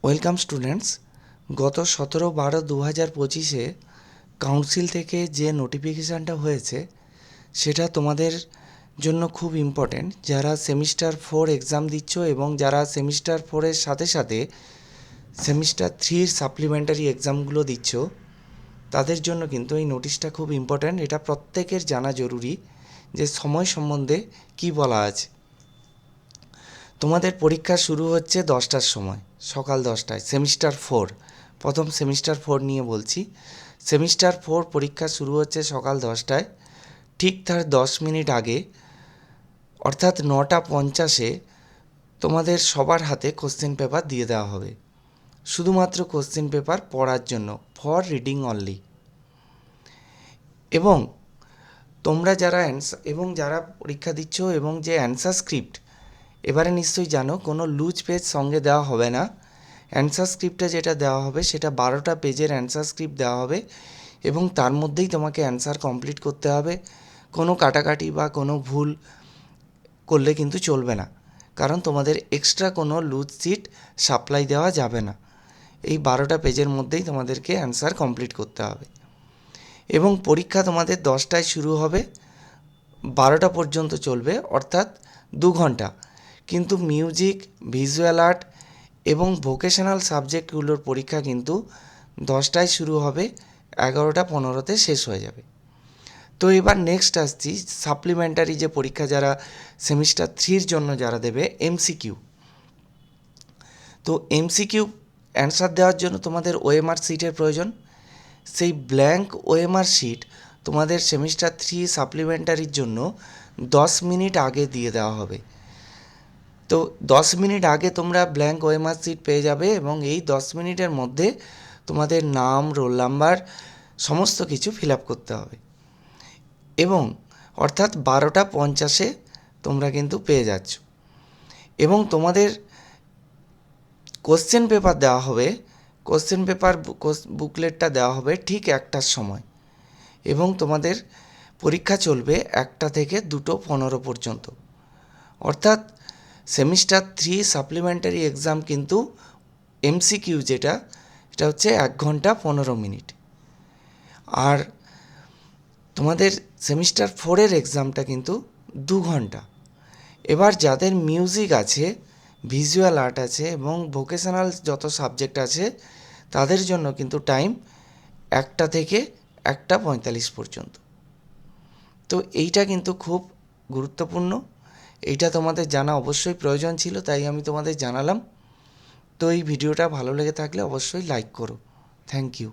Welcome students. গত 17/12/2025-এ council থেকে যে নোটিফিকেশানটা হয়েছে সেটা তোমাদের জন্য খুব ইম্পর্ট্যান্ট। যারা সেমিস্টার 4 এক্সাম দিচ্ছ এবং যারা সেমিস্টার 4-এর সাথে সাথে সেমিস্টার 3-র সাপ্লিমেন্টারি এক্সামগুলো দিচ্ছ তাদের জন্য কিন্তু এই নোটিশটা খুব ইম্পর্ট্যান্ট। এটা প্রত্যেকের জানা জরুরি যে সময় সম্বন্ধে কী বলা আছে। তোমাদের পরীক্ষা শুরু হচ্ছে 10টার সময়, সকাল 10টায়। সেমিস্টার 4, প্রথম সেমিস্টার 4 নিয়ে বলছি। সেমিস্টার 4 পরীক্ষা শুরু হচ্ছে সকাল 10টায়। ঠিক তার 10 মিনিট আগে অর্থাৎ 9:50-এ তোমাদের সবার হাতে কোশ্চেন পেপার দিয়ে দেওয়া হবে, শুধুমাত্র কোশ্চেন পেপার পড়ার জন্য, ফর রিডিং অনলি। এবং তোমরা যারা পরীক্ষা দিচ্ছ এবং যে অ্যান্সার স্ক্রিপ্ট, এবারে নিশ্চয়ই জানো কোনো লুজ পেজ সঙ্গে দেওয়া হবে না। অ্যান্সার স্ক্রিপ্টে যেটা দেওয়া হবে সেটা 12টা পেজের অ্যান্সার স্ক্রিপ্ট দেওয়া হবে এবং তার মধ্যেই তোমাকে অ্যান্সার কমপ্লিট করতে হবে। কোনো কাটাকাটি বা কোনো ভুল করলে কিন্তু চলবে না, কারণ তোমাদের এক্সট্রা কোনো লুজ সিট সাপ্লাই দেওয়া যাবে না। এই 12টা পেজের মধ্যেই তোমাদেরকে অ্যান্সার কমপ্লিট করতে হবে। এবং পরীক্ষা তোমাদের 10টায় শুরু হবে, 12টা পর্যন্ত চলবে, অর্থাৎ 2 ঘন্টা। কিন্তু মিউজিক, ভিজুয়াল আর্ট এবং ভোকেশনাল সাবজেক্টগুলোর পরীক্ষা কিন্তু 10টায় শুরু হবে, 11:15-তে শেষ হয়ে যাবে। তো এবার নেক্সট আসছি সাপ্লিমেন্টারি যে পরীক্ষা যারা সেমিস্টার 3-র জন্য যারা দেবে, এমসিকিউ। তো এমসিকিউ অ্যান্সার দেওয়ার জন্য তোমাদের ওএমআর শিটের প্রয়োজন। সেই ব্ল্যাঙ্ক ওএমআর শিট তোমাদের সেমিস্টার 3 সাপ্লিমেন্টারির জন্য 10 মিনিট আগে দিয়ে দেওয়া হবে। তো 10 মিনিট আগে তোমরা ব্ল্যাঙ্ক ওএমআর শিট পেয়ে যাবে এবং এই 10 মিনিটের মধ্যে তোমাদের নাম, রোল নাম্বার সমস্ত কিছু ফিল আপ করতে হবে। এবং অর্থাৎ 12:50-এ তোমরা কিন্তু পেয়ে যাচ্ছ। এবং তোমাদের কোশ্চেন পেপার দেওয়া হবে, কোশ্চেন পেপার বুকলেটটা দেওয়া হবে ঠিক 1টার সময়। এবং তোমাদের পরীক্ষা চলবে 1টা থেকে 2:15 পর্যন্ত। অর্থাৎ সেমিস্টার 3 সাপ্লিমেন্টারি এক্সাম কিন্তু এমসিকিউ এটা হচ্ছে 1 ঘন্টা 15 মিনিট। আর তোমাদের সেমিস্টার 4-এর এক্সামটা কিন্তু 2 ঘন্টা। এবার যাদের মিউজিক আছে, ভিজুয়াল আর্ট আছে এবং ভোকেশনাল যত সাবজেক্ট আছে তাদের জন্য কিন্তু টাইম 1টা থেকে 1:45 পর্যন্ত। তো এইটা কিন্তু খুব গুরুত্বপূর্ণ, এইটা তোমাদের জানা অবশ্যই প্রয়োজন ছিল, তাই আমি তোমাদের জানালাম। তো এই ভিডিওটা ভালো লেগে থাকলে অবশ্যই লাইক করো। Thank you.